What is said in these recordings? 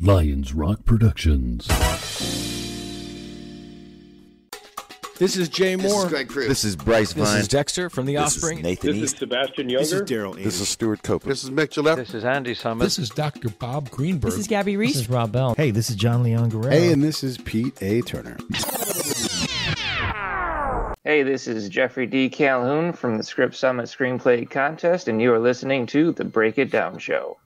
Lions Rock Productions. This is Jay Moore. This is Greg Crew. This is Bryce Vine. This is Dexter from The Offspring. This is Nathan East. This is Sebastian Younger. This is Daryl. This is Stuart Copeland. This is Mick Gillette. This is Andy Summit. This is Dr. Bob Greenberg. This is Gabby Reese. This is Rob Bell. Hey, this is John Leon Guerrero. Hey, and this is Pete A. Turner. Hey, this is Geoffrey D Calhoun from the Script Summit Screenplay Contest, and you are listening to The Break It Down Show.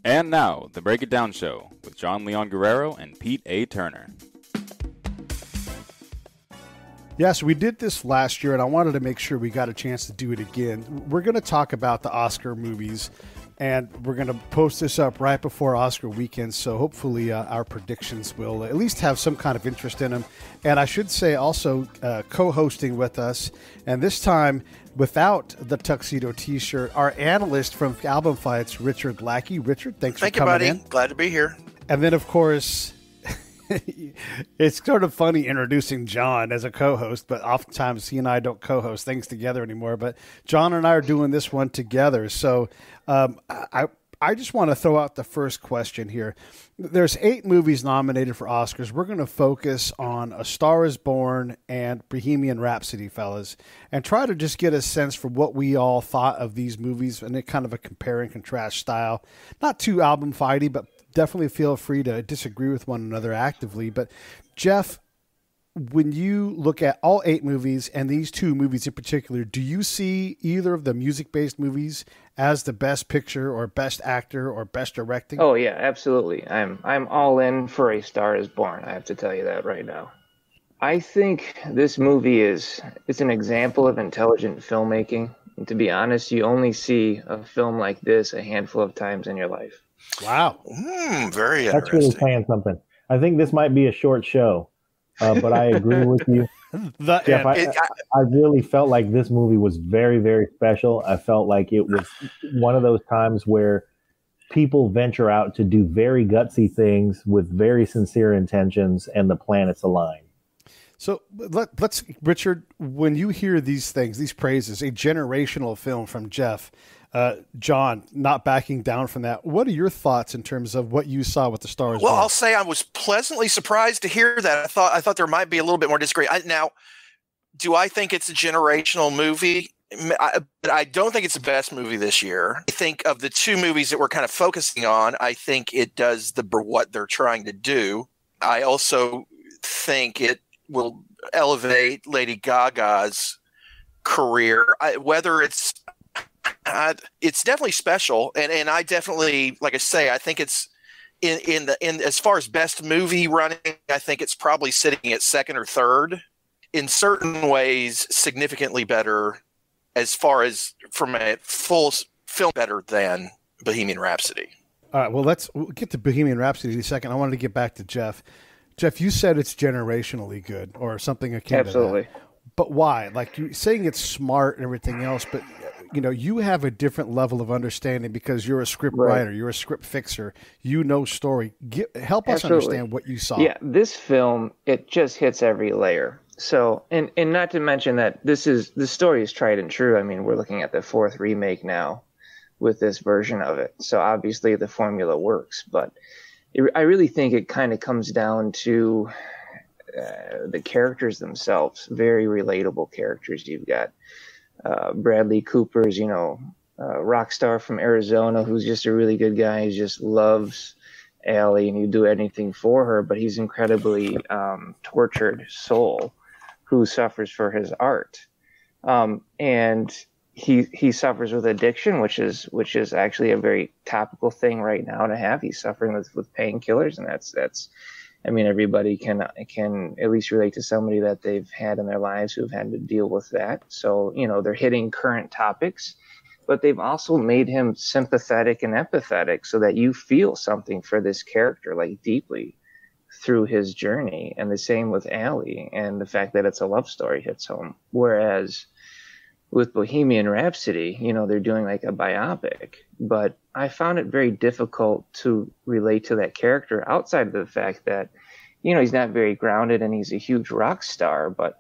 And now, The Break It Down Show with John Leon Guerrero and Pete A. Turner. Yes, we did this last year, and I wanted to make sure we got a chance to do it again. We're going to talk about the Oscar movies, and we're going to post this up right before Oscar weekend, so hopefully our predictions will at least have some kind of interest in them. And I should say also co-hosting with us, and this time without the tuxedo T-shirt, our analyst from Album Fights, Richard Lackie. Richard, thanks for coming in. Thank you, buddy. Glad to be here. And then, of course, it's sort of funny introducing John as a co-host, but oftentimes he and I don't co-host things together anymore. But John and I are doing this one together. So I just want to throw out the first question here. There's 8 movies nominated for Oscars. We're going to focus on A Star is Born and Bohemian Rhapsody, fellas, and try to just get a sense for what we all thought of these movies in a kind of a compare and contrast style. Not too album fighty, but definitely feel free to disagree with one another actively. But Geoff, when you look at all 8 movies and these 2 movies in particular, do you see either of the music-based movies as the best picture or best actor or best directing? Oh yeah, absolutely. I'm all in for A Star is Born. I have to tell you that right now. I think this movie it's an example of intelligent filmmaking. And to be honest, you only see a film like this a handful of times in your life. Wow. Very interesting. That's really saying something. I think this might be a short show, but I agree with you. Geoff, I really felt like this movie was very, very special. I felt like it was one of those times where people venture out to do very gutsy things with very sincere intentions, and the planets align. So let's, Richard, when you hear these things, these praises, a generational film from Geoff, John, not backing down from that, what are your thoughts in terms of what you saw with The Star is Born? Well, I'll say I was pleasantly surprised to hear that. I thought there might be a little bit more disagreement. Now, do I think it's a generational movie? I don't think it's the best movie this year. I think of the 2 movies that we're kind of focusing on, I think it does what they're trying to do. I also think it will elevate Lady Gaga's career. Whether it's definitely special, and I definitely, like I say, I think it's in as far as best movie running, I think it's probably sitting at second or third. In certain ways, significantly better, as far as from a full film, better than Bohemian Rhapsody. All right, well, we'll get to Bohemian Rhapsody in a second. I wanted to get back to Geoff. Geoff, you said it's generationally good or something akin Absolutely. to that. But why? Like, you're saying it's smart and everything else, but you have a different level of understanding because you're a script writer, you're a script fixer, you know story. Help us understand what you saw. Yeah, this film, it just hits every layer. So, and not to mention that the story is tried and true. I mean, we're looking at the 4th remake now with this version of it. So obviously the formula works, but I really think it kind of comes down to the characters themselves, very relatable characters. You've got Bradley Cooper's, rock star from Arizona, who's just a really good guy. He just loves Allie and he'd do anything for her, but he's incredibly tortured soul who suffers for his art. And he suffers with addiction, which is actually a very topical thing right now to have. He's suffering with painkillers, and that's I mean, everybody can at least relate to somebody that they've had in their lives who've had to deal with that. So, they're hitting current topics, but they've also made him sympathetic and empathetic so that you feel something for this character, like deeply through his journey. And the same with Allie, and the fact that it's a love story hits home. Whereas with Bohemian Rhapsody, they're doing like a biopic, but I found it very difficult to relate to that character outside of the fact that, he's not very grounded and he's a huge rock star, but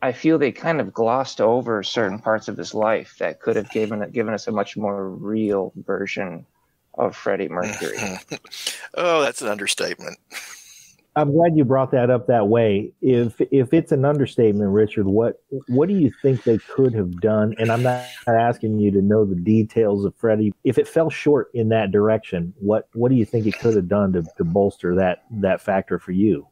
I feel they kind of glossed over certain parts of his life that could have given us a much more real version of Freddie Mercury. Oh, that's an understatement. I'm glad you brought that up that way. If it's an understatement, Richard, what do you think they could have done? And I'm not asking you to know the details of Freddie. If it fell short in that direction, what do you think it could have done to bolster that factor for you?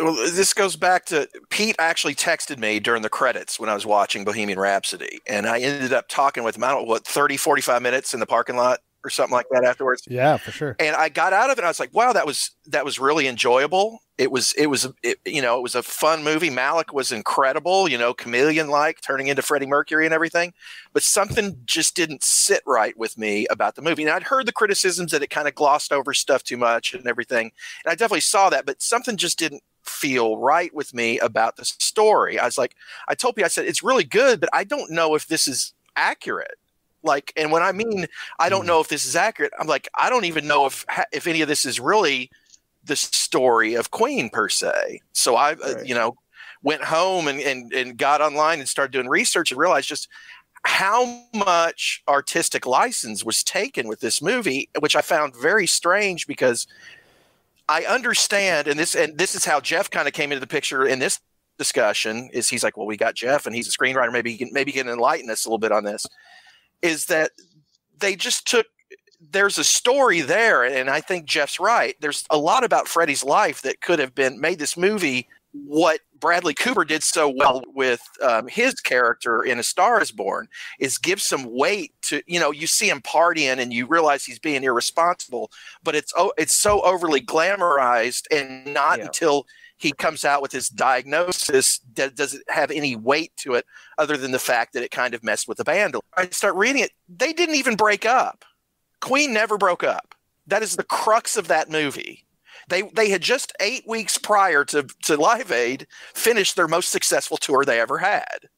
Well, this goes back to Pete actually texted me during the credits when I was watching Bohemian Rhapsody, and I ended up talking with him, 45 minutes in the parking lot or something like that afterwards. Yeah, for sure. And I got out of it. And I was like, wow, that was really enjoyable. It was a fun movie. Malik was incredible, chameleon-like, turning into Freddie Mercury and everything. But something just didn't sit right with me about the movie. And I'd heard the criticisms that it kind of glossed over stuff too much and everything. And I definitely saw that, but something just didn't feel right with me about the story. I was like, I told Pete, I said, it's really good, but I don't know if this is accurate. Like, and when I mean, I don't know if this is accurate, I'm like, I don't even know if any of this is really the story of Queen per se. So I, went home and got online and started doing research and realized just how much artistic license was taken with this movie, which I found very strange because I understand, and this is how Geoff kind of came into the picture in this discussion. Is he's like, well, we got Geoff, and he's a screenwriter. Maybe he can enlighten us a little bit on this. Is that they just there's a story there, and I think Geoff's right. There's a lot about Freddie's life that could have made this movie what Bradley Cooper did so well with his character in A Star Is Born, is give some weight to, you see him partying and you realize he's being irresponsible, but it's so overly glamorized, and not until he comes out with his diagnosis does it have any weight to it other than the fact that it kind of messed with the band. I start reading it. They didn't even break up. Queen never broke up. That is the crux of that movie. They had just 8 weeks prior to Live Aid finished their most successful tour they ever had.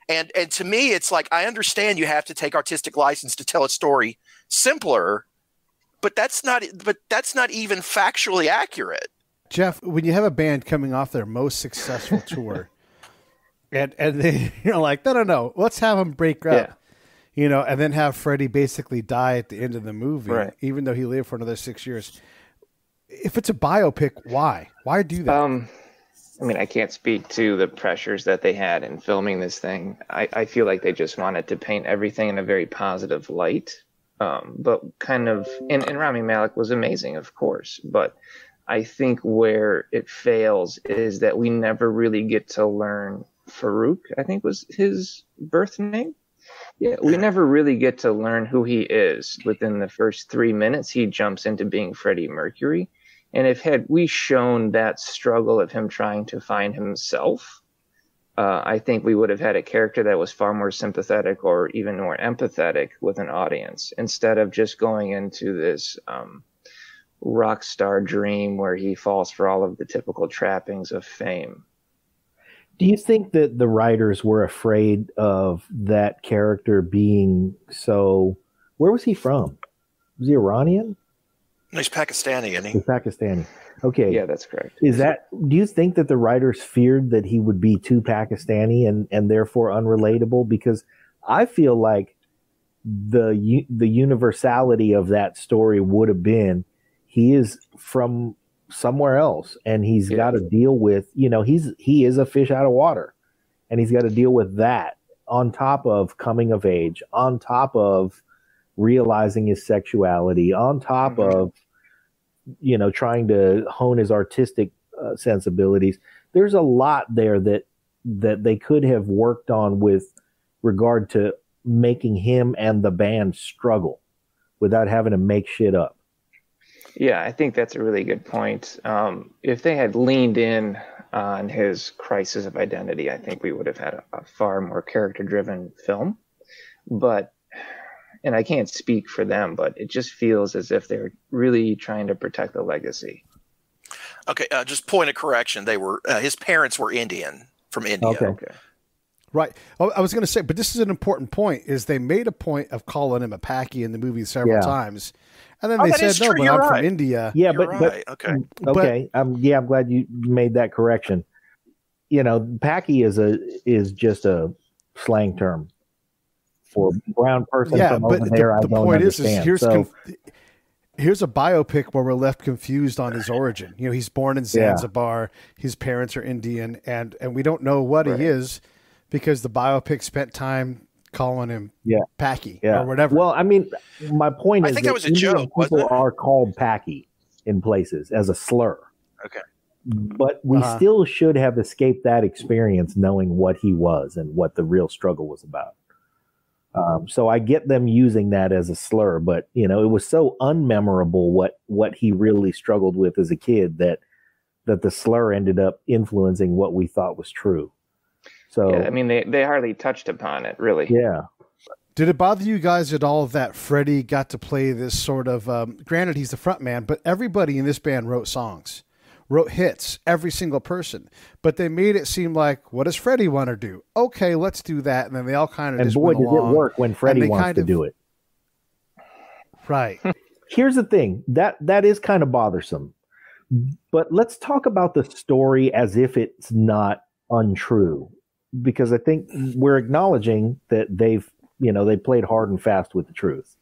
And to me, it's like, I understand you have to take artistic license to tell a story simpler, but that's not even factually accurate. Geoff, when you have a band coming off their most successful tour, and they, you're like, no, let's have them break up, and then have Freddie basically die at the end of the movie, right, even though he lived for another 6 years. If it's a biopic, why? Why do that? I mean, I can't speak to the pressures that they had in filming this thing. I feel like they just wanted to paint everything in a very positive light. But kind of, and Rami Malek was amazing, of course, but I think where it fails is that we never really get to learn Farouk, I think was his birth name. Yeah, we never really get to learn who he is. Within the first 3 minutes, he jumps into being Freddie Mercury. And had we shown that struggle of him trying to find himself, I think we would have had a character that was far more sympathetic or even more empathetic with an audience, instead of just going into this rock star dream where he falls for all of the typical trappings of fame. Do you think that the writers were afraid of that character being so... Where was he from? Was he Iranian? No, he's Pakistani, isn't he? He's Pakistani. Okay. Yeah, that's correct. Do you think that the writers feared that he would be too Pakistani and therefore unrelatable? Because I feel like the universality of that story would have been, he is from somewhere else, and he's got to deal with, he is a fish out of water, and he's got to deal with that on top of coming of age, on top of realizing his sexuality, on top of, trying to hone his artistic sensibilities. There's a lot there that they could have worked on with regard to making him and the band struggle without having to make shit up. Yeah, I think that's a really good point. If they had leaned in on his crisis of identity, I think we would have had a far more character-driven film. But, and I can't speak for them, but it just feels as if they're really trying to protect the legacy. Okay, just point of correction. They were his parents were Indian, from India. Okay. Right. I was going to say, but this is an important point, is they made a point of calling him a Paki in the movie several times. And then they said, no, but I'm from India. Yeah, You're but right. Okay. Okay. I'm glad you made that correction. Paki is just a slang term for brown person from over there. I don't understand. here's a biopic where we're left confused on his origin. You know, he's born in Zanzibar. His parents are Indian, and we don't know what he is because the biopic spent time calling him Packy or whatever. Well, I mean, my point is I think that was a joke. People are called Packy in places as a slur. Okay. But we still should have escaped that experience knowing what he was and what the real struggle was about. So I get them using that as a slur, but it was so unmemorable what he really struggled with as a kid that the slur ended up influencing what we thought was true. So I mean, they hardly touched upon it, really. Yeah. Did it bother you guys at all that Freddie got to play this sort of? Granted, he's the front man, but everybody in this band wrote songs, wrote hits, every single person. But they made it seem like, what does Freddie want to do? Okay, let's do that. And then they all kind of and just boy, went does along, it work when Freddie wants to do it. Right. Here's the thing that is kind of bothersome. But let's talk about the story as if it's not untrue. Because I think we're acknowledging that they played hard and fast with the truth.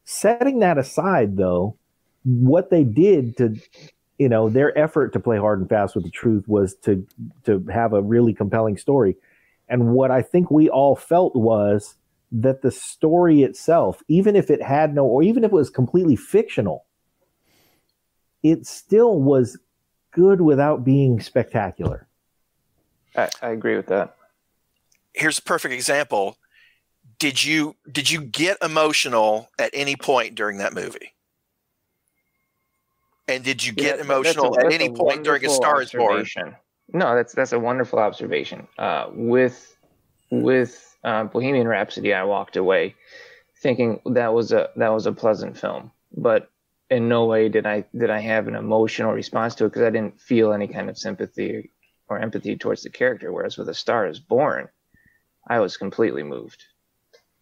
Setting that aside, though, what they did to, their effort to play hard and fast with the truth was to have a really compelling story. And what I think we all felt was that the story itself, even if it had or even if it was completely fictional, it still was good without being spectacular. I agree with that. Here's a perfect example. Did you get emotional at any point during that movie? And did you get emotional at any point during A Star Is Born? No, that's a wonderful observation. With Bohemian Rhapsody, I walked away thinking that was a pleasant film, but in no way did I have an emotional response to it because I didn't feel any kind of sympathy or empathy towards the character. Whereas with A Star Is Born, I was completely moved.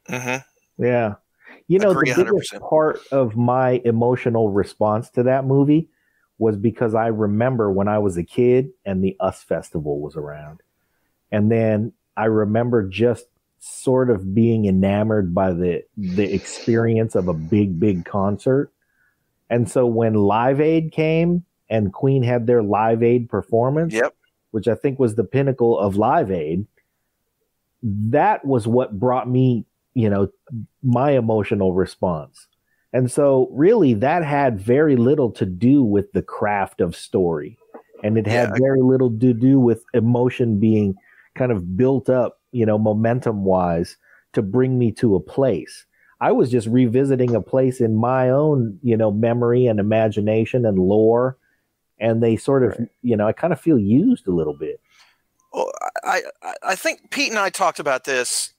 Mm-hmm. Yeah. The biggest part of my emotional response to that movie was because I remember when I was a kid and the US Festival was around. And then I remember just sort of being enamored by the experience of a big, big concert. And so when Live Aid came and Queen had their Live Aid performance, which I think was the pinnacle of Live Aid, that was what brought me, my emotional response. And so really that had very little to do with the craft of story. And it had very little to do with emotion being kind of built up, momentum wise to bring me to a place. I was just revisiting a place in my own, memory and imagination and lore. And they sort of, I kind of feel used a little bit. Well, I think Pete and I talked about this.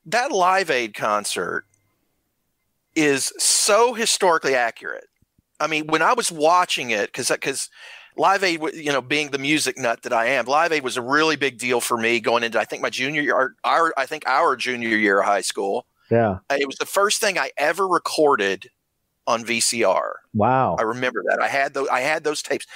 That Live Aid concert is so historically accurate. I mean, when I was watching it, because Live Aid, being the music nut that I am, Live Aid was a really big deal for me going into, I think, my junior year, our junior year of high school. Yeah. It was the first thing I ever recorded on VCR. Wow. I remember that. I had those tapes.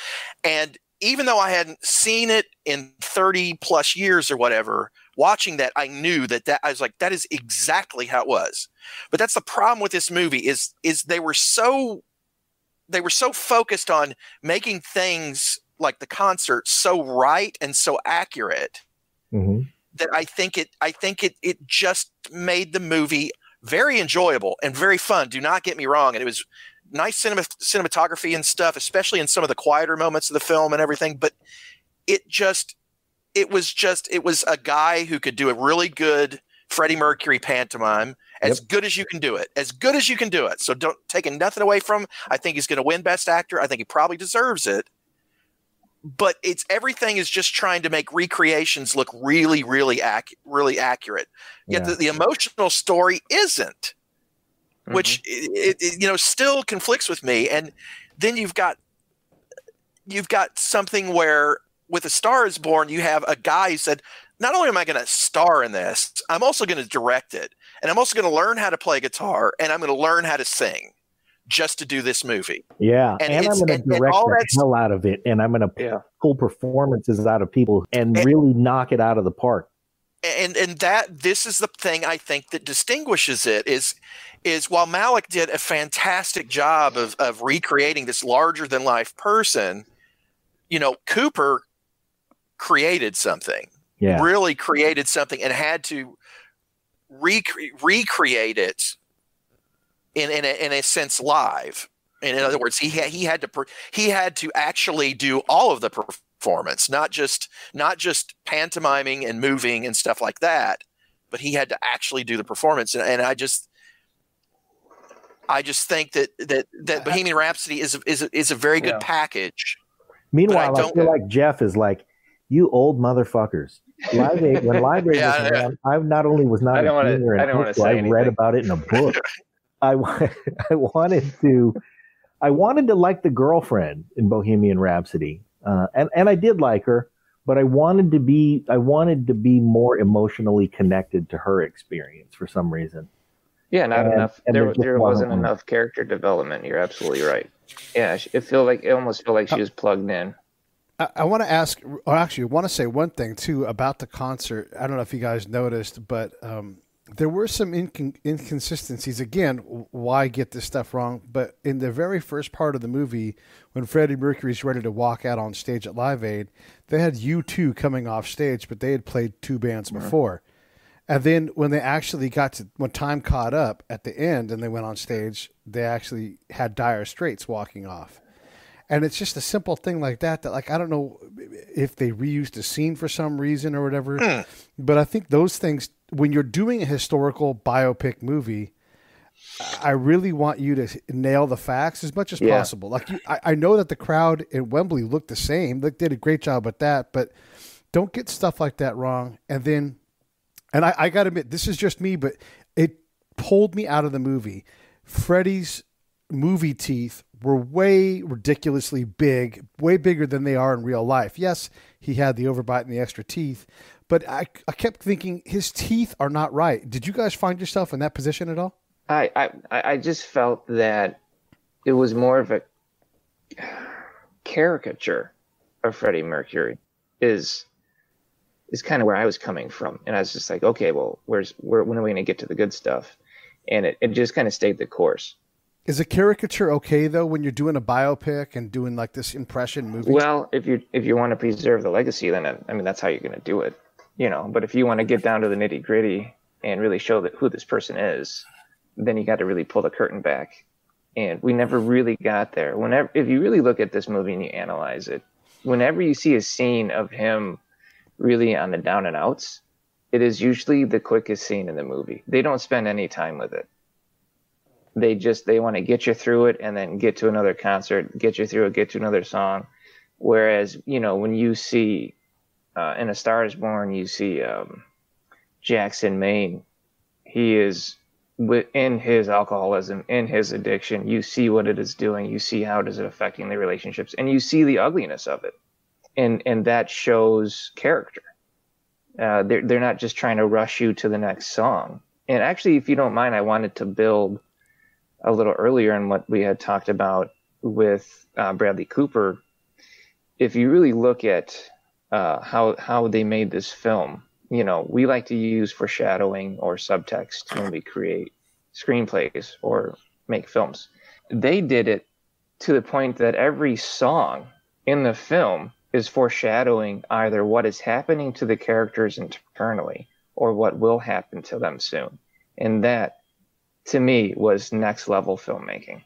And even though I hadn't seen it in 30 plus years or whatever, watching that, I knew that I was like, that is exactly how it was. But that's the problem with this movie is they were so focused on making things like the concert so right and so accurate that I think it just made the movie very enjoyable and very fun. Do not get me wrong. And it was nice cinematography and stuff, especially in some of the quieter moments of the film and everything. But it was a guy who could do a really good Freddie Mercury pantomime, as good as you can do it. So don't take nothing away from him. I think he's going to win Best Actor. I think he probably deserves it. But everything is just trying to make recreations look really, really accurate. Yet the emotional story isn't, which it still conflicts with me. And then you've got something where with A Star Is Born, you have a guy who said, not only am I going to star in this, I'm also going to direct it. And I'm also going to learn how to play guitar, and I'm going to learn how to sing just to do this movie. Yeah. And I'm going to direct the hell out of it. And I'm going to pull performances out of people and really knock it out of the park. and that this is the thing I think that distinguishes it is while Malick did a fantastic job of recreating this larger than life person, Cooper created something, really created something, and had to recreate it in a sense live. And in other words, he had to actually do all of the performance, not just pantomiming and moving and stuff like that, but he had to actually do the performance. And I just think that Bohemian Rhapsody is a very good package. Meanwhile, I feel like Geoff is like, you old motherfuckers. Live Aid, when Live Aid was around, I not only was not a junior in high school, I read about it in a book. I wanted to like the girlfriend in Bohemian Rhapsody, and I did like her, but I wanted to be more emotionally connected to her experience for some reason. Yeah, not enough. There wasn't enough character development. You're absolutely right. Yeah, it almost felt like she was plugged in. I want to ask, or actually, I want to say one thing too about the concert. I don't know if you guys noticed, but there were some inconsistencies. Again, why get this stuff wrong? But in the very first part of the movie, when Freddie Mercury's ready to walk out on stage at Live Aid, they had U2 coming off stage, but they had played two bands before. And then when they actually when time caught up at the end and they went on stage, they actually had Dire Straits walking off. And it's just a simple thing like that, like, I don't know if they reused a scene for some reason or whatever, but I think those things, when you're doing a historical biopic movie, I really want you to nail the facts as much as possible. Like, I know that the crowd in Wembley looked the same. They did a great job with that, but don't get stuff like that wrong. And then, and I got to admit, this is just me, but it pulled me out of the movie. Freddie's movie teeth were way ridiculously big, way bigger than they are in real life. Yes, he had the overbite and the extra teeth, but I kept thinking his teeth are not right. Did you guys find yourself in that position at all? I just felt that it was more of a caricature of Freddie Mercury is kind of where I was coming from. And I was just like, okay, well, when are we going to get to the good stuff? And it just kind of stayed the course. Is a caricature okay though when you're doing a biopic and doing like this impression movie? Well, if you want to preserve the legacy, then that's how you're going to do it, But if you want to get down to the nitty gritty and really show who this person is, then you got to really pull the curtain back. And we never really got there. If you really look at this movie and you analyze it, whenever you see a scene of him really on the down and outs, it is usually the quickest scene in the movie. They don't spend any time with it. They want to get you through it and then get to another concert, get you through it, get to another song. Whereas, when you see in A Star Is Born, you see Jackson Maine, he is in his alcoholism, in his addiction. You see what it is doing. You see how it is affecting the relationships, and you see the ugliness of it. And that shows character. They're not just trying to rush you to the next song. And actually, if you don't mind, I wanted to build a little earlier in what we had talked about with Bradley Cooper. If you really look at how they made this film, we like to use foreshadowing or subtext when we create screenplays or make films. They did it to the point that every song in the film is foreshadowing either what is happening to the characters internally or what will happen to them soon. And that, to me, was next level filmmaking.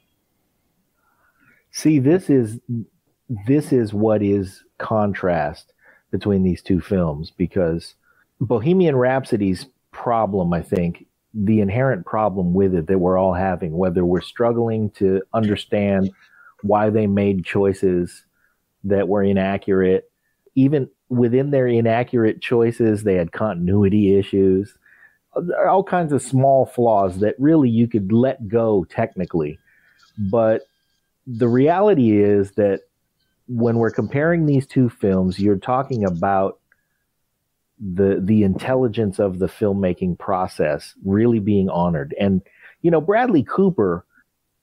See, this is what is contrast between these two films, because Bohemian Rhapsody's problem, I think, the inherent problem with it that we're all having, whether we're struggling to understand why they made choices that were inaccurate, even within their inaccurate choices, they had continuity issues. All kinds of small flaws that really you could let go technically. But the reality is that when we're comparing these two films, you're talking about the intelligence of the filmmaking process really being honored. And, Bradley Cooper,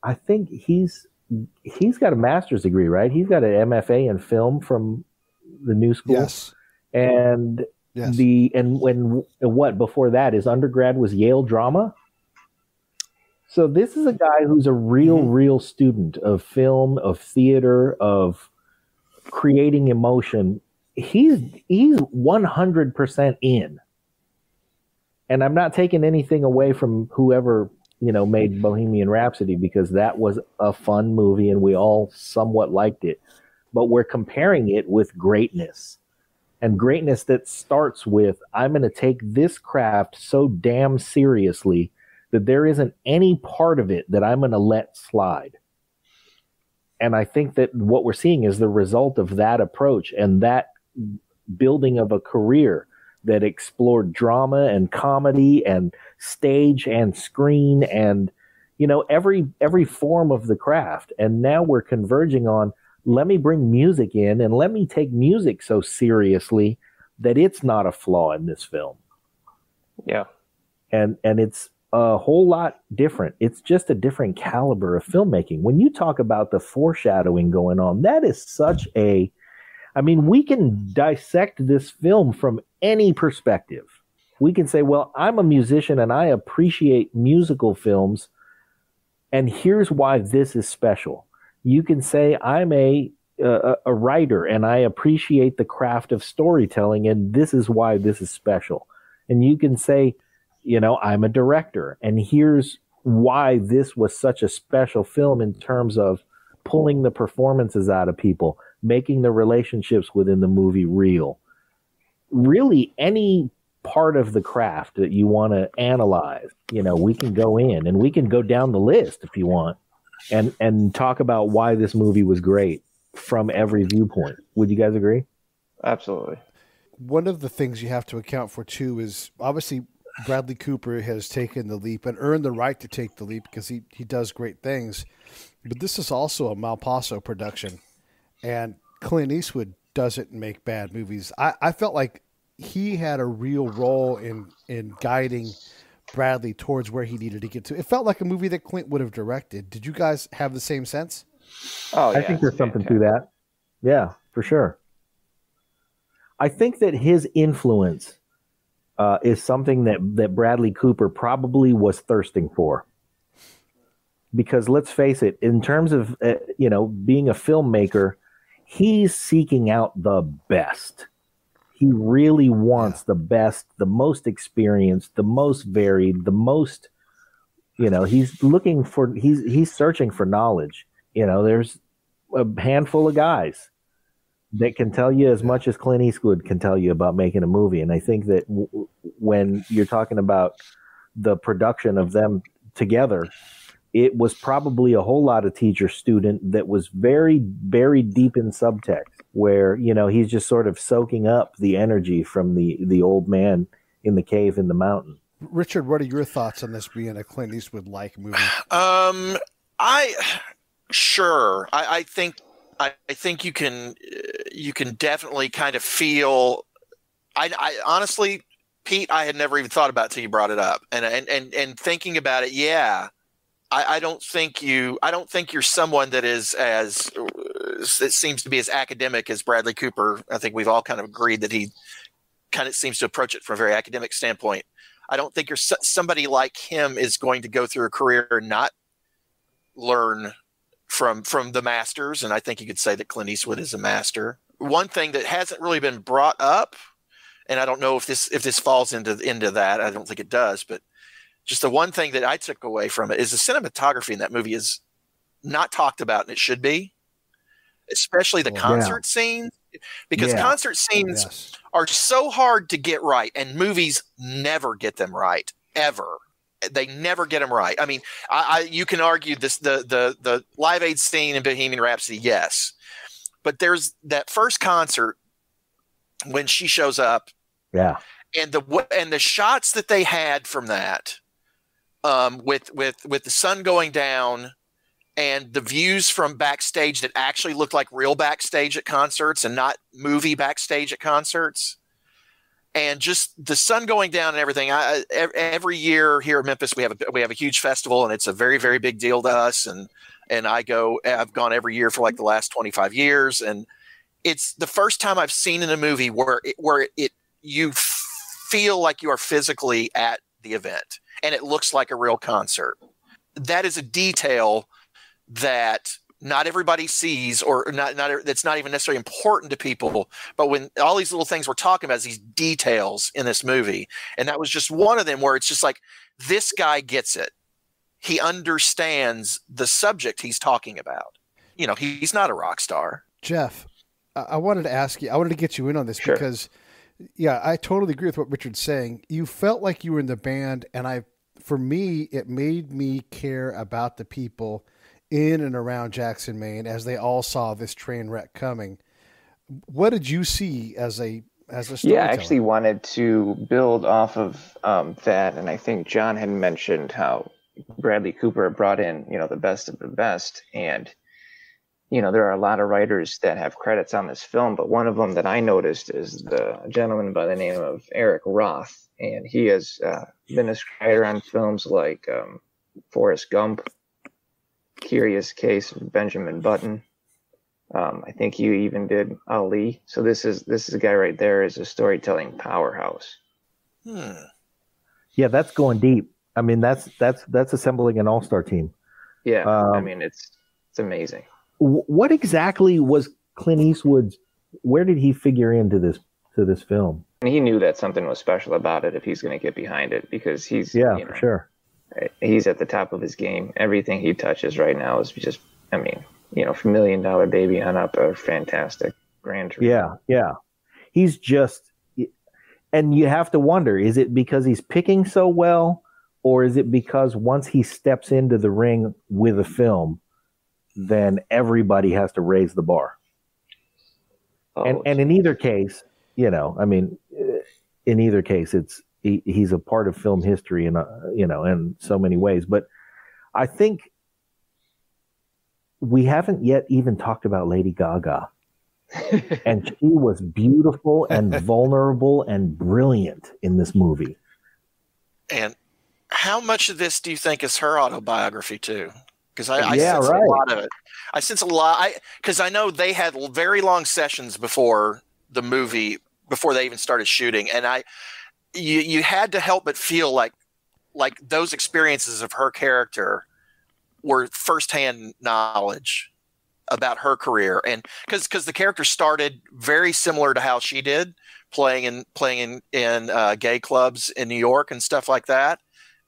I think he's got a master's degree, right? He's got an MFA in film from the New School. Yes. And Yes. What before that, his undergrad was Yale drama. So this is a guy who's a real student of film, of theater, of creating emotion. He's 100% in. And I'm not taking anything away from whoever, made Bohemian Rhapsody, because that was a fun movie and we all somewhat liked it. But we're comparing it with greatness. And greatness that starts with, I'm going to take this craft so damn seriously that there isn't any part of it that I'm going to let slide. And I think that what we're seeing is the result of that approach and that building of a career that explored drama and comedy and stage and screen and, every form of the craft. And now we're converging on, let me bring music in and let me take music so seriously that it's not a flaw in this film. Yeah. And it's a whole lot different. It's just a different caliber of filmmaking. When you talk about the foreshadowing going on, that is such we can dissect this film from any perspective. We can say, well, I'm a musician and I appreciate musical films, and here's why this is special. You can say, I'm a writer and I appreciate the craft of storytelling, and this is why this is special. And you can say, I'm a director, and here's why this was such a special film in terms of pulling the performances out of people, making the relationships within the movie real. Really, any part of the craft that you want to analyze, we can go in and we can go down the list if you want and talk about why this movie was great from every viewpoint. Would you guys agree? Absolutely. One of the things you have to account for, too, is obviously Bradley Cooper has taken the leap and earned the right to take the leap because he does great things. But this is also a Malpaso production, and Clint Eastwood doesn't make bad movies. I felt like he had a real role in guiding Bradley towards where he needed to get to. It felt like a movie that Clint would have directed. Did you guys have the same sense? Oh, yeah. I think there's something to that. Yeah, for sure. I think that his influence is something that Bradley Cooper probably was thirsting for. Because let's face it, in terms of being a filmmaker, he's seeking out the best. He really wants the best, the most experienced, the most varied, the most, he's looking for, he's searching for knowledge. There's a handful of guys that can tell you as much as Clint Eastwood can tell you about making a movie. And I think that when you're talking about the production of them together, it was probably a whole lot of teacher-student that was very, very deep in subtext, where, he's just sort of soaking up the energy from the old man in the cave in the mountain. Richard, what are your thoughts on this being a Clint Eastwood-like movie? I think you can definitely kind of feel. I honestly, Pete, I had never even thought about it till you brought it up, and thinking about it, yeah. I don't think you're someone that is as it seems to be as academic as Bradley Cooper. I think we've all kind of agreed that he kind of seems to approach it from a very academic standpoint. I don't think somebody like him is going to go through a career and not learn from the masters. And I think you could say that Clint Eastwood is a master. One thing that hasn't really been brought up, and I don't know if this falls into that. I don't think it does, but just the one thing that I took away from it is the cinematography in that movie is not talked about, and it should be, especially the concert scenes, because concert scenes are so hard to get right, and movies never get them right, ever. They never get them right. I mean, you can argue this the Live Aid scene in Bohemian Rhapsody, yes, but there's that first concert when she shows up, and the shots that they had from that. With the sun going down and the views from backstage that actually looked like real backstage at concerts and not movie backstage at concerts, and just the sun going down and everything. Every year here in Memphis, we have a huge festival, and it's a very, very big deal to us. And I've gone every year for like the last 25 years, and it's the first time I've seen in a movie where you feel like you are physically at the event and it looks like a real concert. That is a detail that not everybody sees, or that's not even necessarily important to people. But when all these little things we're talking about is these details in this movie, and that was just one of them where it's just like, this guy gets it. He understands the subject he's talking about. You know, he's not a rock star. Geoff, I wanted to ask you, I wanted to get you in on this because, yeah, I totally agree with what Richard's saying. You felt like you were in the band, and for me, it made me care about the people in and around Jackson, Maine, as they all saw this train wreck coming. What did you see as a storyteller? Yeah, I actually wanted to build off of that, and I think John had mentioned how Bradley Cooper brought in, the best of the best, and there are a lot of writers that have credits on this film, but one of them that I noticed is a gentleman by the name of Eric Roth, and he has been a screenwriter on films like Forrest Gump, Curious Case of Benjamin Button. I think you even did Ali. So this is a guy right there is a storytelling powerhouse. Yeah, that's going deep. I mean, that's assembling an all-star team. Yeah, I mean it's amazing. What exactly was Clint Eastwood's? Where did he figure into this film? And he knew that something was special about it if he's going to get behind it, because he's for sure. He's at the top of his game. Everything he touches right now is just, from $1 Million Baby on up, are fantastic. Grand Tour. Yeah. He's just, and you have to wonder, is it because he's picking so well, or is it because once he steps into the ring with a film, then everybody has to raise the bar? And in either case, in either case, he's a part of film history, and in so many ways. But I think we haven't yet even talked about Lady Gaga, and she was beautiful and vulnerable and brilliant in this movie. And how much of this do you think is her autobiography too? Because I sense a lot of it. I sense a lot, because I know they had very long sessions before the movie, before they even started shooting, and you had to help but feel like those experiences of her character were firsthand knowledge about her career, and because the character started very similar to how she did, playing in gay clubs in New York and stuff like that,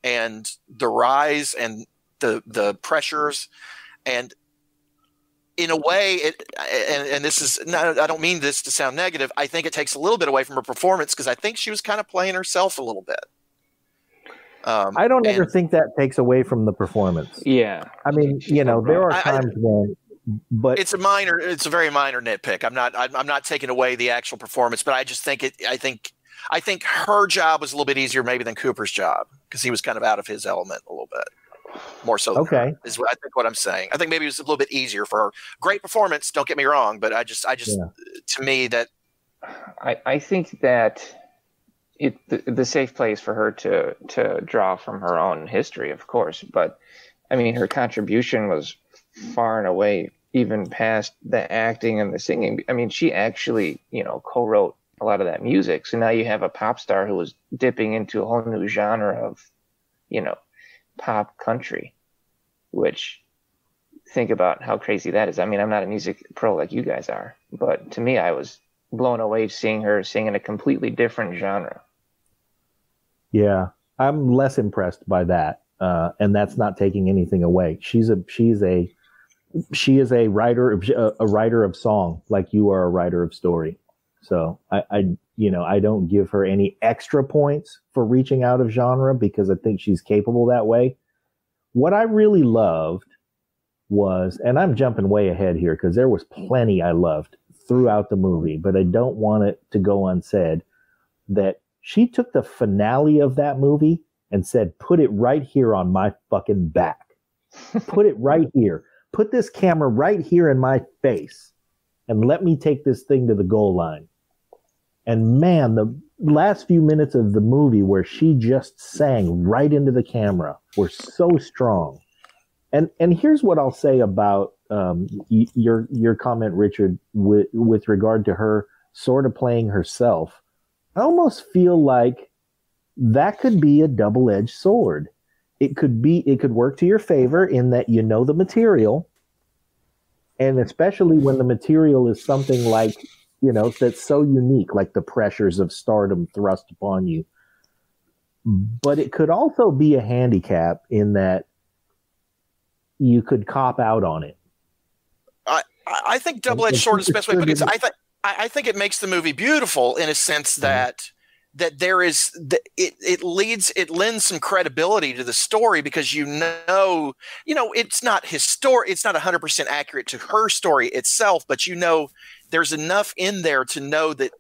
and the rise and the pressures, and in a way, and this is not, I don't mean this to sound negative. I think it takes a little bit away from her performance, because I think she was kind of playing herself a little bit. I don't ever think that takes away from the performance. Yeah, I mean, there are times when, but it's a very minor nitpick. I'm not taking away the actual performance, but I just think I think her job was a little bit easier maybe than Cooper's job, because he was kind of out of his element a little bit. More so than her, is what I think what I'm saying. I think maybe it was a little bit easier for her. Great performance, don't get me wrong, but I just to me that I think that the safe place for her to draw from her own history, of course, but her contribution was far and away even past the acting and the singing. She actually co-wrote a lot of that music, so now you have a pop star who was dipping into a whole new genre of pop country, which, think about how crazy that is. I'm not a music pro like you guys are, but to me, I was blown away seeing her sing in a completely different genre. Yeah, I'm less impressed by that, and that's not taking anything away. She is a writer of song, like you are a writer of story. So I don't give her any extra points for reaching out of genre, because I think she's capable that way. What I really loved was, and I'm jumping way ahead here because there was plenty I loved throughout the movie, but I don't want it to go unsaid, that she took the finale of that movie and said, put it right here on my fucking back. Put it right here. Put this camera right here in my face and let me take this thing to the goal line. And man, the last few minutes of the movie where she just sang right into the camera were so strong. And here's what I'll say about your comment, Richard, with regard to her sort of playing herself. I almost feel like that could be a double-edged sword. It could work to your favor in that you know the material, and especially when the material is something like, that's so unique, like the pressures of stardom thrust upon you. But it could also be a handicap in that you could cop out on it. I think double-edged sword is the best way to put it. I think it makes the movie beautiful in a sense that there is it lends some credibility to the story, because it's not it's not 100% accurate to her story itself, but there's enough in there to know that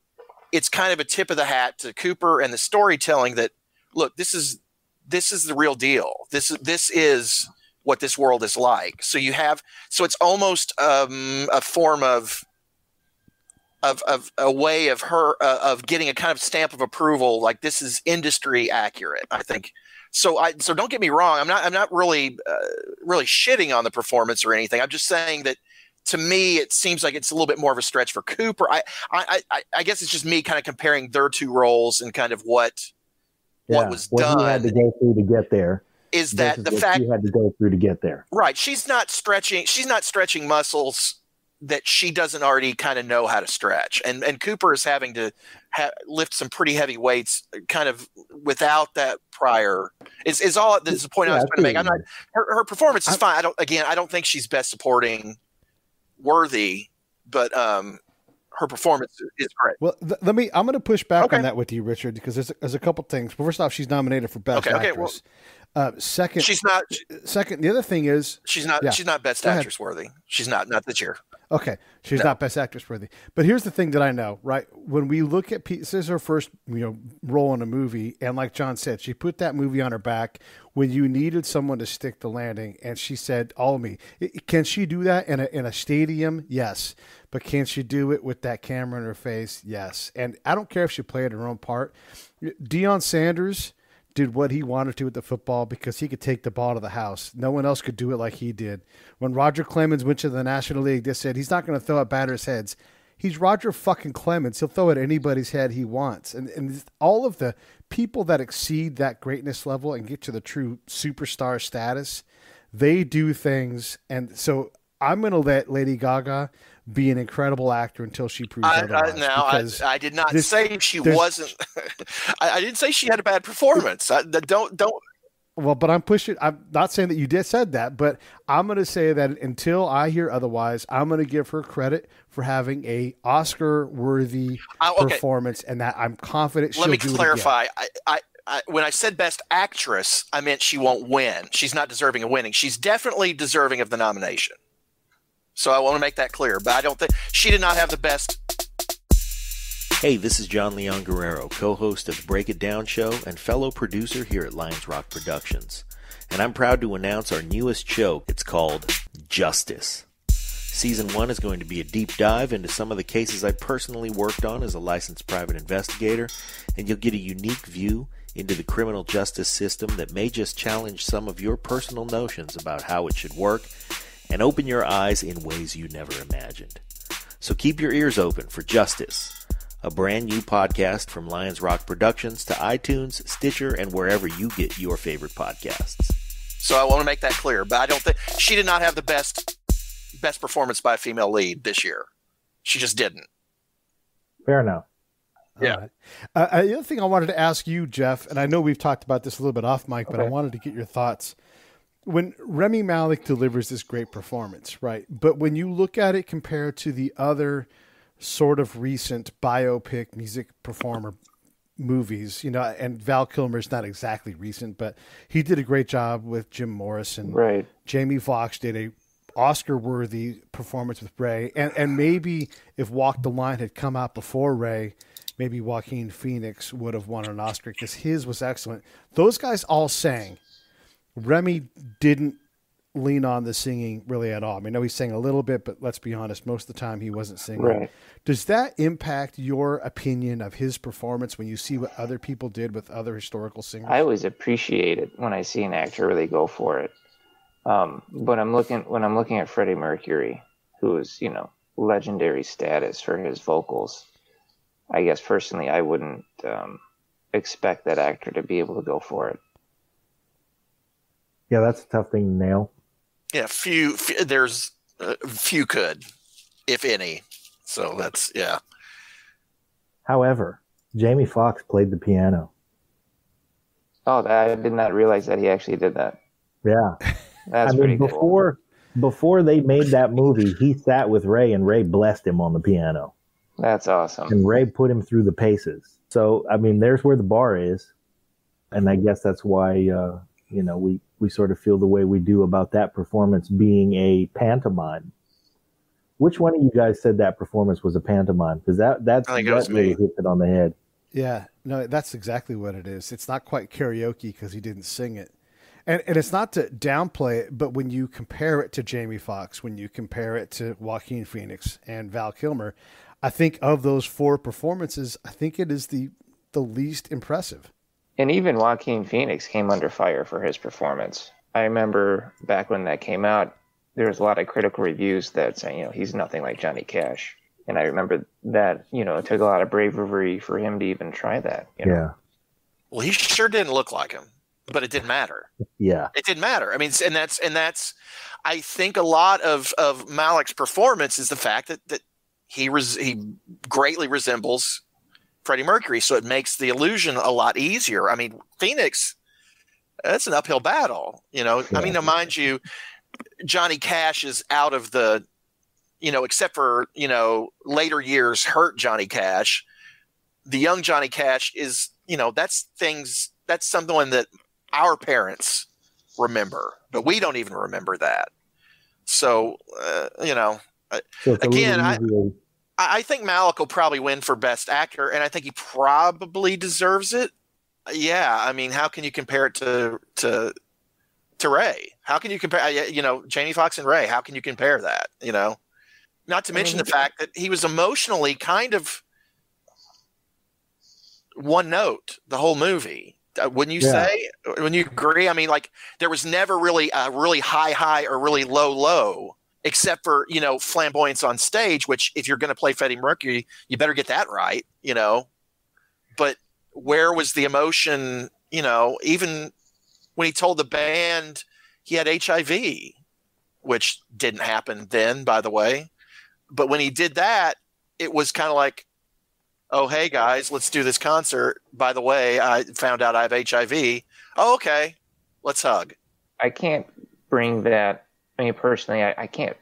it's kind of a tip of the hat to Cooper and the storytelling that, look, this is the real deal. This is what this world is like. So it's almost a form of a way of her of getting a kind of stamp of approval, like this is industry accurate, I think. So don't get me wrong, I'm not really shitting on the performance or anything. I'm just saying that to me it seems like it's a little bit more of a stretch for Cooper. I guess it's just me kind of comparing their two roles and kind of what was done. What he had to go through to get there. Is that the fact you had to go through to get there? Right. She's not stretching muscles that she doesn't already kind of know how to stretch, and Cooper is having to lift some pretty heavy weights, kind of without that prior. Is the point I was trying to make. I'm not. Her performance is fine. I don't think she's best supporting worthy, but her performance is great. Well, I'm going to push back on that with you, Richard, because there's a couple things. First off, she's nominated for Best Actress. Second, she's not. Second, the other thing is she's not. Yeah. She's not Best Actress worthy. She's not this year. Okay, she's not Best Actress worthy. But here's the thing that I know, right? When we look at Pete, this is her first, role in a movie, and like John said, she put that movie on her back when you needed someone to stick the landing, and she said, "All of me." Can she do that in a stadium? Yes. But can she do it with that camera in her face? Yes. And I don't care if she played her own part. Deion Sanders did what he wanted to with the football because he could take the ball to the house. No one else could do it like he did. When Roger Clemens went to the National League, they said he's not going to throw at batters' heads. He's Roger fucking Clemens. He'll throw at anybody's head he wants. And all of the people that exceed that greatness level and get to the true superstar status, they do things. And so I'm going to let Lady Gaga be an incredible actor until she proves otherwise. I did not say she wasn't. I didn't say she had a bad performance. Don't. Well, but I'm not saying that you said that, but I'm going to say that until I hear otherwise, I'm going to give her credit for having a Oscar-worthy performance, and that I'm confident she'll do it again. Let me clarify. When I said Best Actress, I meant she won't win. She's not deserving of winning. She's definitely deserving of the nomination. So I want to make that clear, but I don't think she did not have the best. Hey, this is John Leon Guerrero, co-host of the Break It Down show and fellow producer here at Lions Rock Productions. And I'm proud to announce our newest show. It's called Justice. Season 1 is going to be a deep dive into some of the cases I personally worked on as a licensed private investigator, and you'll get a unique view into the criminal justice system that may just challenge some of your personal notions about how it should work and open your eyes in ways you never imagined. So keep your ears open for Justice, a brand new podcast from Lions Rock Productions to iTunes, Stitcher, and wherever you get your favorite podcasts. So I want to make that clear, but I don't think she did not have the best performance by a female lead this year. She just didn't. Fair enough. Yeah. The other thing I wanted to ask you, Geoff, and I know we've talked about this a little bit off mic, but I wanted to get your thoughts. When Rami Malek delivers this great performance, right? But when you look at it compared to the other sort of recent biopic music performer movies, and Val Kilmer's not exactly recent, but he did a great job with Jim Morrison. Right. Jamie Foxx did a Oscar-worthy performance with Ray. And maybe if Walk the Line had come out before Ray, maybe Joaquin Phoenix would have won an Oscar because his was excellent. Those guys all sang. Remy didn't lean on the singing really at all. I know he sang a little bit, but let's be honest, most of the time he wasn't singing. Right. Does that impact your opinion of his performance when you see what other people did with other historical singers? I always appreciate it when I see an actor really go for it. But when I'm looking at Freddie Mercury, who is, legendary status for his vocals, I guess personally, I wouldn't expect that actor to be able to go for it. Yeah, that's a tough thing to nail. Yeah, there's few could, if any. So that's, yeah. However, Jamie Foxx played the piano. Oh, I did not realize that he actually did that. Yeah. That's pretty cool. Before they made that movie, he sat with Ray and Ray blessed him on the piano. That's awesome. And Ray put him through the paces. So, I mean, there's where the bar is. And I guess that's why, we sort of feel the way we do about that performance being a pantomime. Which one of you guys said that performance was a pantomime? Because that really hit it on the head. Yeah, no, that's exactly what it is. It's not quite karaoke because he didn't sing it. And it's not to downplay it, but when you compare it to Jamie Foxx, when you compare it to Joaquin Phoenix and Val Kilmer, I think of those four performances, I think it is the least impressive. And even Joaquin Phoenix came under fire for his performance. I remember back when that came out, there was a lot of critical reviews that saying, he's nothing like Johnny Cash. And I remember that, it took a lot of bravery for him to even try that. Yeah. Well, he sure didn't look like him, but it didn't matter. Yeah. It didn't matter. I mean, and that's, I think a lot of Malik's performance is the fact that he greatly resembles Freddie Mercury. So it makes the illusion a lot easier. I mean, Phoenix, that's an uphill battle, Yeah. I mean, now, mind you, Johnny Cash is out of the, except for, later years hurt Johnny Cash. The young Johnny Cash is, that's something that our parents remember, but we don't even remember that. So, again, I think Malik will probably win for Best Actor, and I think he probably deserves it. Yeah, I mean, how can you compare it to Ray? How can you compare, Jamie Foxx and Ray? How can you compare that? Not to mention the fact that he was emotionally kind of one note the whole movie. Wouldn't you say? Wouldn't you agree? I mean, like, there was never really a really high or really low, except for, flamboyance on stage, which if you're going to play Freddie Mercury, you better get that right, But where was the emotion, even when he told the band he had HIV, which didn't happen then, by the way. But when he did that, it was kind of like, oh, hey, guys, let's do this concert. By the way, I found out I have HIV. Oh, okay. Let's hug. I can't bring that. I mean, personally, I can't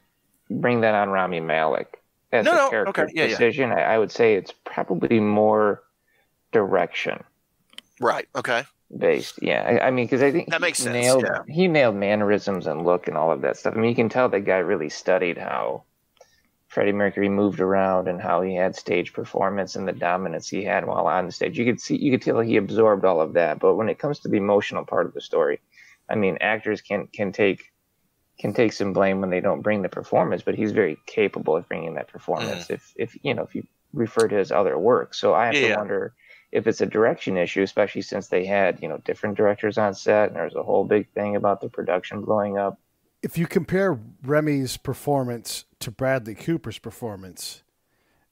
bring that on Rami Malek as a character decision. Yeah. I would say it's probably more direction. Right. Okay. Based. Yeah. I mean, because I think that makes sense. He nailed mannerisms and look and all of that stuff. I mean, you can tell the guy really studied how Freddie Mercury moved around and how he had stage performance and the dominance he had while on the stage. You could tell he absorbed all of that. But when it comes to the emotional part of the story, I mean, actors can take some blame when they don't bring the performance, but he's very capable of bringing that performance. If you refer to his other work, so I have to wonder if it's a direction issue, especially since they had different directors on set and there's a whole big thing about the production blowing up. If you compare Remy's performance to Bradley Cooper's performance,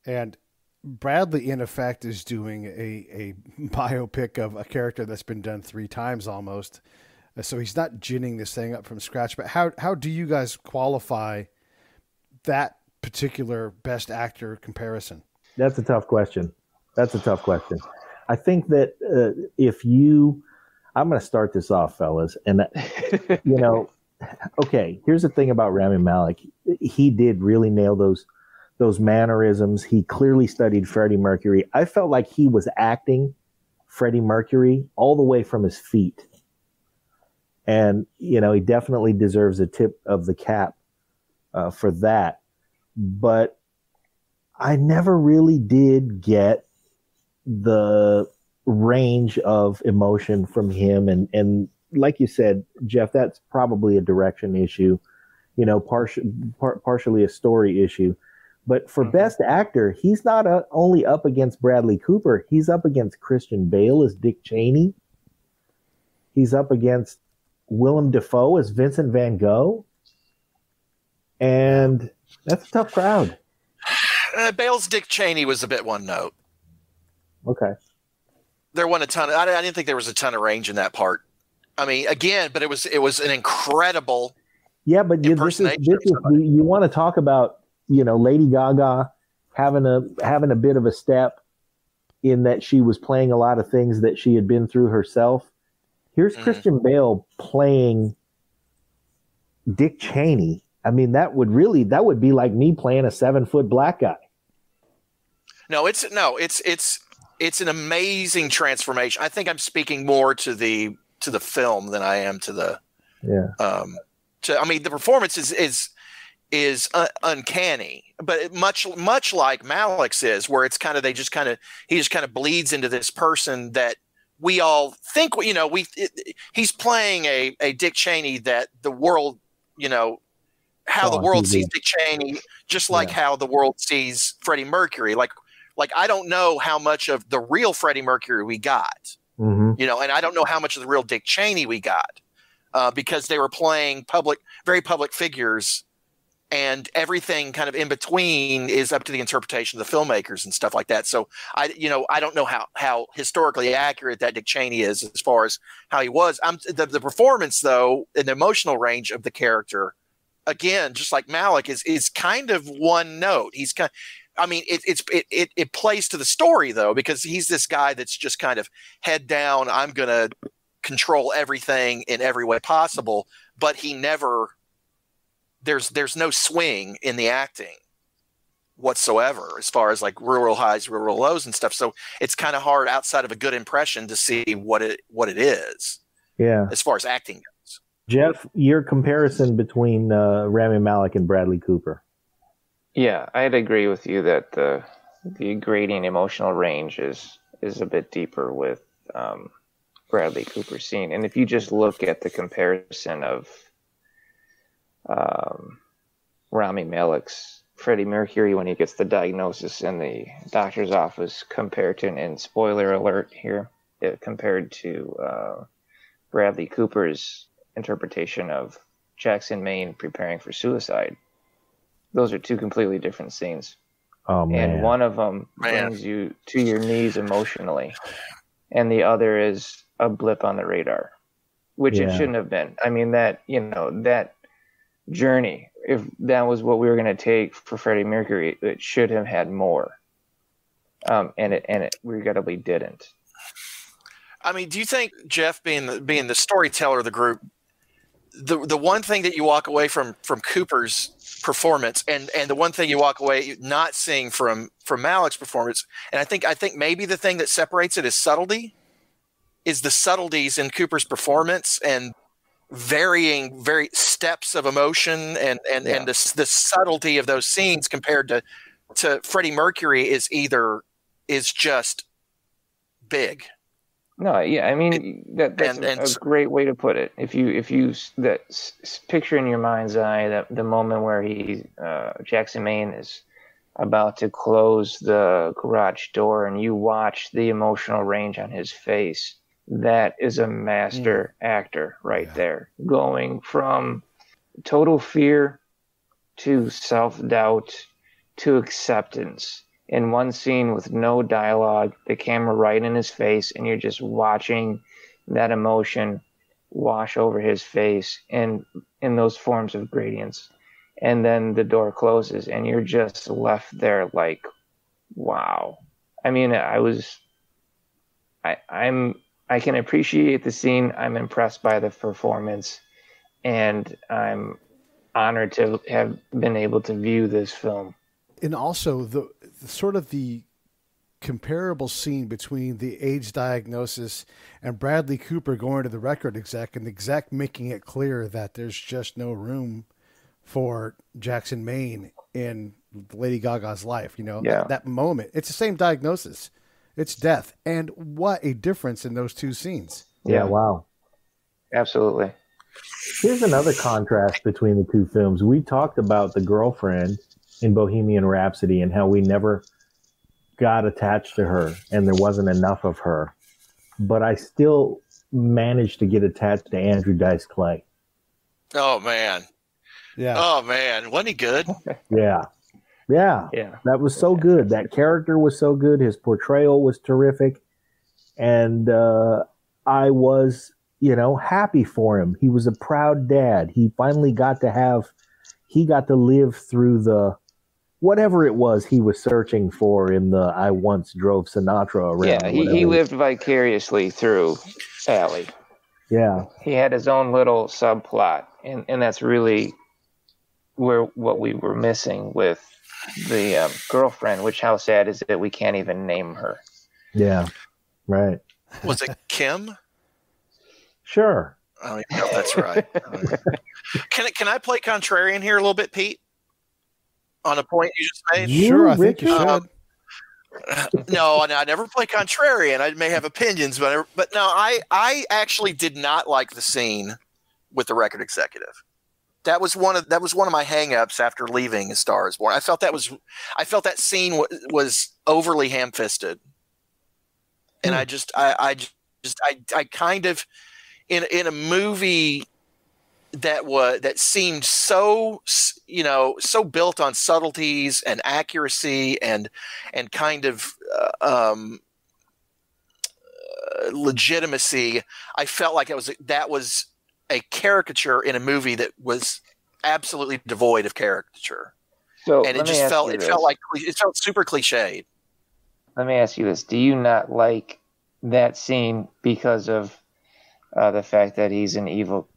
and Bradley in effect is doing a biopic of a character that's been done 3 times almost. So he's not ginning this thing up from scratch. But how do you guys qualify that particular Best Actor comparison? That's a tough question. I think that I'm going to start this off, fellas. And, okay, here's the thing about Rami Malek. He did really nail those mannerisms. He clearly studied Freddie Mercury. I felt like he was acting Freddie Mercury all the way from his feet. And, he definitely deserves a tip of the cap for that. But I never really did get the range of emotion from him. And like you said, Geoff, that's probably a direction issue, partially a story issue. But for Best Actor, he's not only up against Bradley Cooper, he's up against Christian Bale as Dick Cheney. He's up against Willem Dafoe as Vincent Van Gogh. And that's a tough crowd. Bale's Dick Cheney was a bit one note. Okay. There wasn't a ton of, I didn't think there was a ton of range in that part. I mean, again, but it was an incredible. Yeah, but you want to talk about, Lady Gaga having a bit of a step in that she was playing a lot of things that she had been through herself. Here's Christian Bale playing Dick Cheney. I mean, that would be like me playing a 7-foot black guy. No, it's an amazing transformation. I think I'm speaking more to the film than I am to the the performance is uncanny, but much like Malik's is, where it's kind of he just kind of bleeds into this person that we all think he's playing a Dick Cheney that the world how the world sees Dick Cheney, just like how the world sees Freddie Mercury. Like I don't know how much of the real Freddie Mercury we got, and I don't know how much of the real Dick Cheney we got, because they were playing very public figures, and everything kind of in between is up to the interpretation of the filmmakers and stuff like that. So I don't know how historically accurate that Dick Cheney is as far as how he was. The performance though, and the emotional range of the character, again, just like Malik, is kind of one note. He's kind. I mean, it plays to the story though, because he's this guy that's just kind of head down. I'm gonna control everything in every way possible, but he never. There's no swing in the acting whatsoever, as far as like real highs, real lows and stuff. So it's kind of hard outside of a good impression to see what it is. Yeah. As far as acting goes. Geoff, your comparison between Rami Malek and Bradley Cooper. Yeah, I'd agree with you that the gradient emotional range is a bit deeper with Bradley Cooper's scene. And if you just look at the comparison of Rami Malek's Freddie Mercury when he gets the diagnosis in the doctor's office compared to, and spoiler alert here, compared to Bradley Cooper's interpretation of Jackson Maine preparing for suicide. Those are two completely different scenes. Oh, man. And one of them brings you to your knees emotionally, and the other is a blip on the radar, which it shouldn't have been. I mean, that journey, if that was what we were going to take for Freddie Mercury, it should have had more. And it regrettably didn't. I mean, do you think, Geoff, being the storyteller of the group, the one thing that you walk away from Cooper's performance, and the one thing you walk away not seeing from Malik's performance, and I think maybe the thing that separates it is subtlety, is the subtleties in Cooper's performance and varying steps of emotion and the subtlety of those scenes compared to Freddie Mercury is just big. No, yeah, I mean that's a great way to put it. If you picture in your mind's eye that the moment where Jackson Maine is about to close the garage door and you watch the emotional range on his face, that is a master actor right there, going from total fear to self-doubt to acceptance. In one scene with no dialogue, the camera right in his face, and you're just watching that emotion wash over his face and in those forms of gradients. And then the door closes and you're just left there like, wow. I mean, I can appreciate the scene. I'm impressed by the performance, and I'm honored to have been able to view this film. And also the sort of the comparable scene between the AIDS diagnosis and Bradley Cooper going to the record exec, and the exec making it clear that there's just no room for Jackson Maine in Lady Gaga's life. That moment, it's the same diagnosis. It's death. And what a difference in those two scenes. Yeah, wow. Absolutely. Here's another contrast between the two films. We talked about the girlfriend in Bohemian Rhapsody and how we never got attached to her and there wasn't enough of her. But I still managed to get attached to Andrew Dice Clay. Oh, man. Yeah. Oh, man. Wasn't he good? Yeah. Yeah, that was so good. That character was so good. His portrayal was terrific, and I was, happy for him. He was a proud dad. He finally got to live through the whatever it was he was searching for in the I once drove Sinatra around. Yeah, he lived vicariously through Sally. Yeah, he had his own little subplot, and that's really what we were missing with the girlfriend, which how sad is it we can't even name her. Yeah, right. Was it Kim? Sure. I don't even know if that's right. Can I play contrarian here a little bit, Pete? On a point you just made? Sure, I think you should. No, I never play contrarian. I may have opinions, but no, I actually did not like the scene with the record executive. That was one of my hangups after leaving A Star Is Born. I felt that scene was overly ham-fisted, and I kind of in a movie that seemed so so built on subtleties and accuracy and kind of legitimacy. I felt like that was a caricature in a movie that was absolutely devoid of caricature. So, and it felt super cliched. Let me ask you this: do you not like that scene because of the fact that he's an evil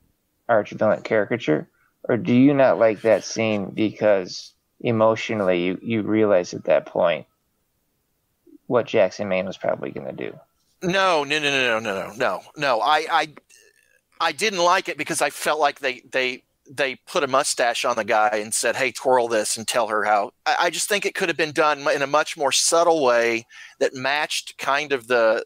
arch-villain caricature, or do you not like that scene because emotionally you realize at that point what Jackson Maine was probably going to do? No. I didn't like it because I felt like they put a mustache on the guy and said, "Hey, twirl this and tell her how." I just think it could have been done in a much more subtle way that matched kind of the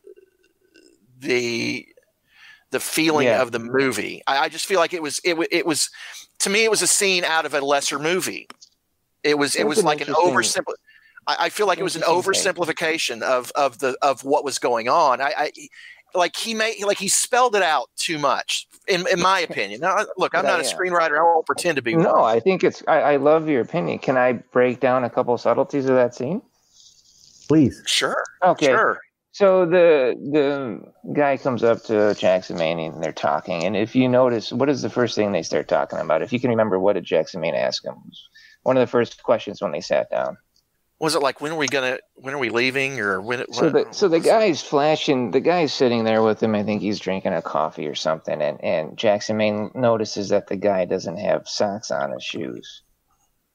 feeling of the movie. I just feel like it was to me it was a scene out of a lesser movie. It was like an I feel like it was an oversimplification of what was going on. He spelled it out too much, in my opinion. Now, look, I'm not a screenwriter. I won't pretend to be. No, I think I love your opinion. Can I break down a couple subtleties of that scene? Please. Sure. Okay. Sure. So the guy comes up to Jackson Maine and they're talking. And if you notice, what is the first thing they start talking about? If you can remember, what did Jackson Maine ask him? One of the first questions when they sat down. Was it like, when are we leaving, or when? So the guy's flashing. The guy's sitting there with him. I think he's drinking a coffee or something. And Jackson Maine notices that the guy doesn't have socks on his shoes,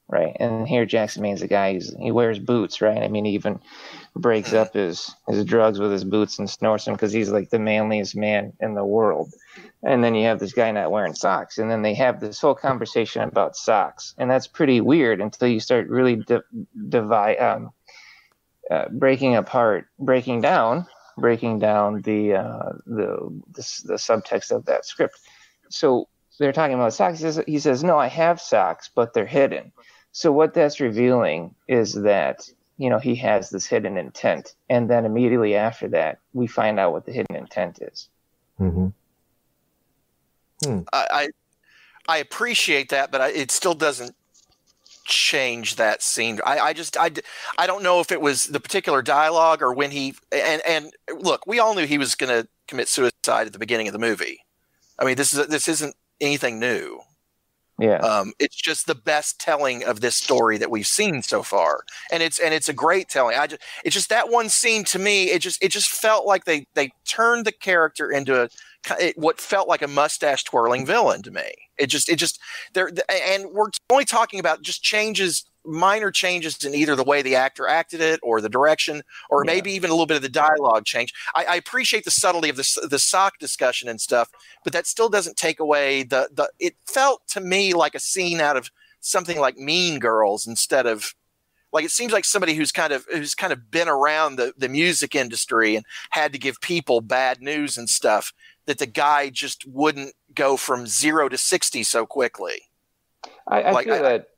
right? And here Jackson Maine's the guy he wears boots, right? I mean, he even breaks up his drugs with his boots and snorts them because he's like the manliest man in the world. And then you have this guy not wearing socks, and then they have this whole conversation about socks, and that's pretty weird until you start really breaking down the subtext of that script. So they're talking about socks. He says, "No, I have socks, but they're hidden." So what that's revealing is that he has this hidden intent, and then immediately after that, we find out what the hidden intent is. Mm-hmm. I appreciate that, but it still doesn't change that scene. I don't know if it was the particular dialogue or when he and look, we all knew he was going to commit suicide at the beginning of the movie. I mean, this isn't anything new. Yeah. It's just the best telling of this story that we've seen so far, and it's a great telling. It's just that one scene to me. It just felt like they turned the character into what felt like a mustache twirling villain to me. It just there, and we're only talking about just minor changes in either the way the actor acted it, or the direction, or maybe even a little bit of the dialogue change. I appreciate the subtlety of the sock discussion and stuff, but that still doesn't take away the. It felt to me like a scene out of something like Mean Girls, instead of like, it seems like somebody who's kind of been around the music industry and had to give people bad news and stuff, that the guy just wouldn't go from 0 to 60 so quickly. I feel that.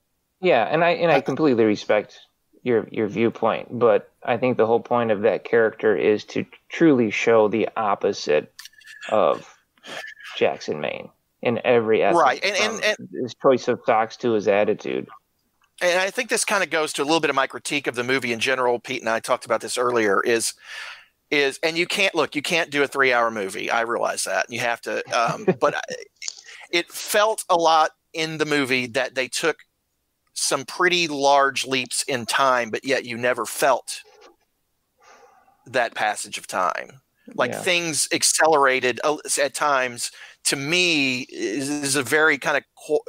Yeah, and I completely respect your viewpoint, but I think the whole point of that character is to truly show the opposite of Jackson Maine in every essence, right? And his choice of socks to his attitude. and I think this kind of goes to a little bit of my critique of the movie in general. Pete and I talked about this earlier. And you can't do a 3-hour movie. I realize that. You have to, but it felt a lot in the movie that they took some pretty large leaps in time, but yet you never felt that passage of time. Like things accelerated at times. To me, is a very kind of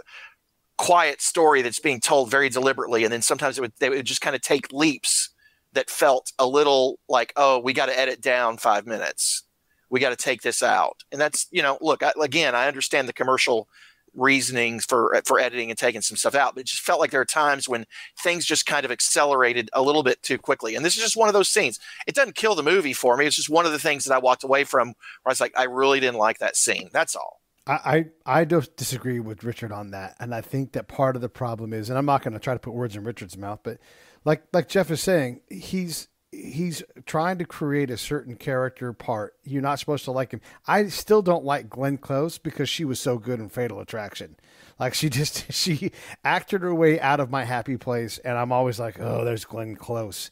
quiet story that's being told very deliberately, and then sometimes they would just kind of take leaps that felt a little like, oh, we got to edit down 5 minutes. We got to take this out. And that's, look, I understand the commercial reasonings for editing and taking some stuff out, but it just felt like there are times when things just kind of accelerated a little bit too quickly. And this is just one of those scenes. It doesn't kill the movie for me. It's just one of the things that I walked away from where I was like, I really didn't like that scene. That's all. I don't disagree with Richard on that. And I think that part of the problem is, and I'm not going to try to put words in Richard's mouth, but like Geoff is saying, he's trying to create a certain character part. You're not supposed to like him. I still don't like Glenn Close because she was so good in Fatal Attraction. Like she acted her way out of my happy place, and I'm always like, oh, there's Glenn Close.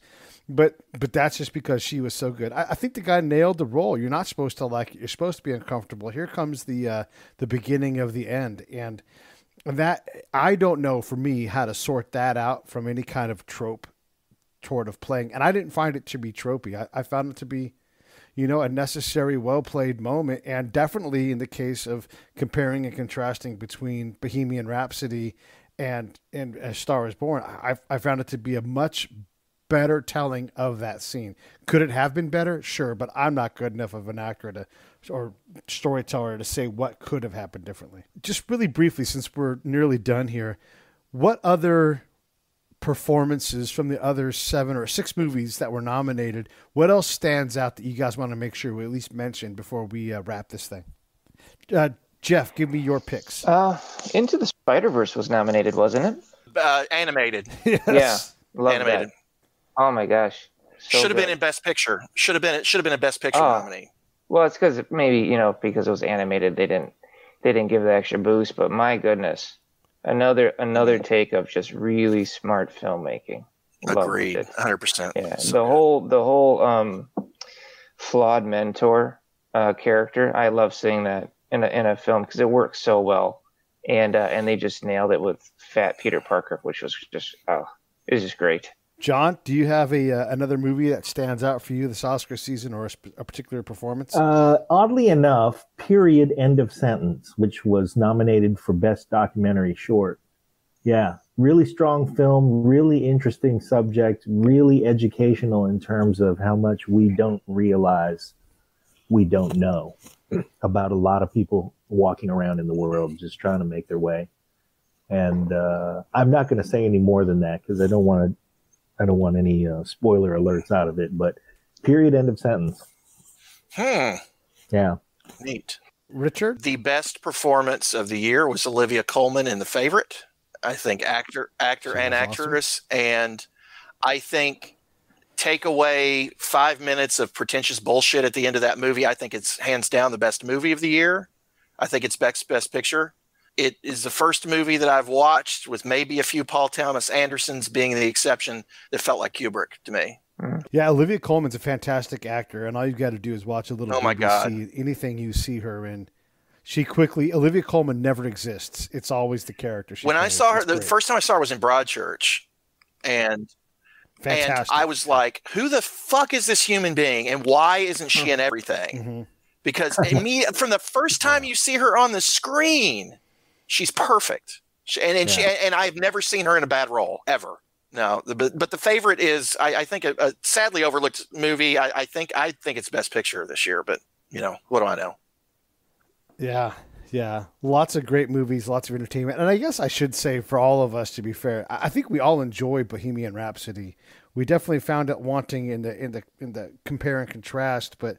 But that's just because she was so good. I think the guy nailed the role. You're not supposed to like it. You're supposed to be uncomfortable. Here comes the beginning of the end, and that I don't know for me how to sort that out from any kind of trope sort of playing. And I didn't find it to be tropey. I found it to be, a necessary, well-played moment. And definitely in the case of comparing and contrasting between Bohemian Rhapsody and A Star is Born, I found it to be a much better telling of that scene. Could it have been better? Sure, but I'm not good enough of an actor or storyteller to say what could have happened differently. Just really briefly, since we're nearly done here, what other performances from the other 7 or 6 movies that were nominated, what else stands out that you guys want to make sure we at least mention before we wrap this thing? Geoff, give me your picks. Into the Spider-Verse was nominated, wasn't it? Animated. Yes. Yeah, love animated. That. Oh my gosh. So should have been in Best Picture. Should have been a Best Picture nominee. Well, it's because maybe, because it was animated, they didn't give the extra boost, but my goodness. Another take of just really smart filmmaking. Agreed, 100%. Yeah, so the whole flawed mentor character. I love seeing that in a film because it works so well, and they just nailed it with Fat Peter Parker, which was just it was just great. John, do you have another movie that stands out for you this Oscar season or a particular performance? Oddly enough, Period, End of Sentence, which was nominated for Best Documentary Short. Yeah, really strong film, really interesting subject, really educational in terms of how much we don't realize we don't know about a lot of people walking around in the world just trying to make their way. And I'm not going to say any more than that because I don't want any spoiler alerts out of it, but Period, End of Sentence. Yeah. Neat. Richard? The best performance of the year was Olivia Colman in The Favorite. I think actor and actress. Awesome. And I think take away 5 minutes of pretentious bullshit at the end of that movie. I think it's hands down the best movie of the year. I think it's best picture. It is the first movie that I've watched with maybe a few Paul Thomas Andersons being the exception that felt like Kubrick to me. Yeah, Olivia Colman's a fantastic actor, and all you've got to do is watch a little BBC. My God. Anything you see her in. Olivia Colman never exists. It's always the character. When I saw her, the first time I saw her was in Broadchurch, and I was like, who the fuck is this human being, and why isn't she in everything? Mm-hmm. Because from the first time you see her on the screen, she's perfect, and I've never seen her in a bad role ever. No, but The Favorite is, I think, a sadly overlooked movie. I think it's Best Picture this year, but what do I know? Yeah, lots of great movies, lots of entertainment, and I guess I should say for all of us, to be fair, I think we all enjoyed Bohemian Rhapsody. We definitely found it wanting in the compare and contrast, but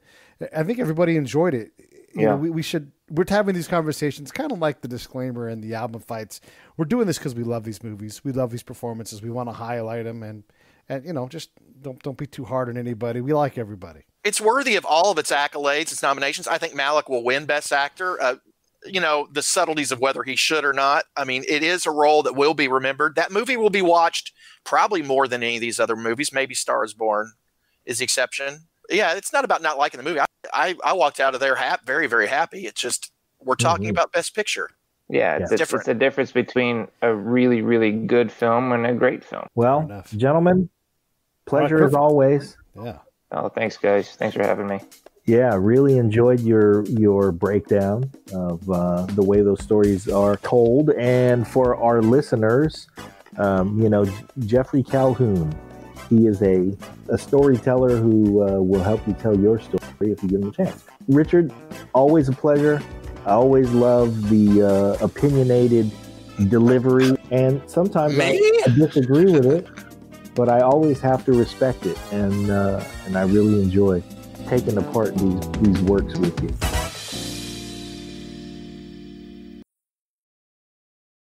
I think everybody enjoyed it. We're having these conversations kind of like the disclaimer and the album fights. We're doing this because we love these movies. We love these performances. We want to highlight them and just don't be too hard on anybody. We like everybody. It's worthy of all of its accolades, its nominations. I think Malick will win Best Actor. the subtleties of whether he should or not. I mean, it is a role that will be remembered. That movie will be watched probably more than any of these other movies. Maybe Star is Born is the exception. Yeah, it's not about not liking the movie. I walked out of there very, very happy. It's just we're talking about Best Picture. Yeah, it's a difference between a really, really good film and a great film. Well, gentlemen, pleasure as always. Yeah. Oh, thanks, guys. Thanks for having me. Yeah, really enjoyed your breakdown of the way those stories are told. And for our listeners, Geoffrey Calhoun, he is a storyteller who will help you tell your story if you give him a chance. Richard, always a pleasure. I always love the opinionated delivery, and sometimes I disagree with it, but I always have to respect it, and I really enjoy taking apart these works with you.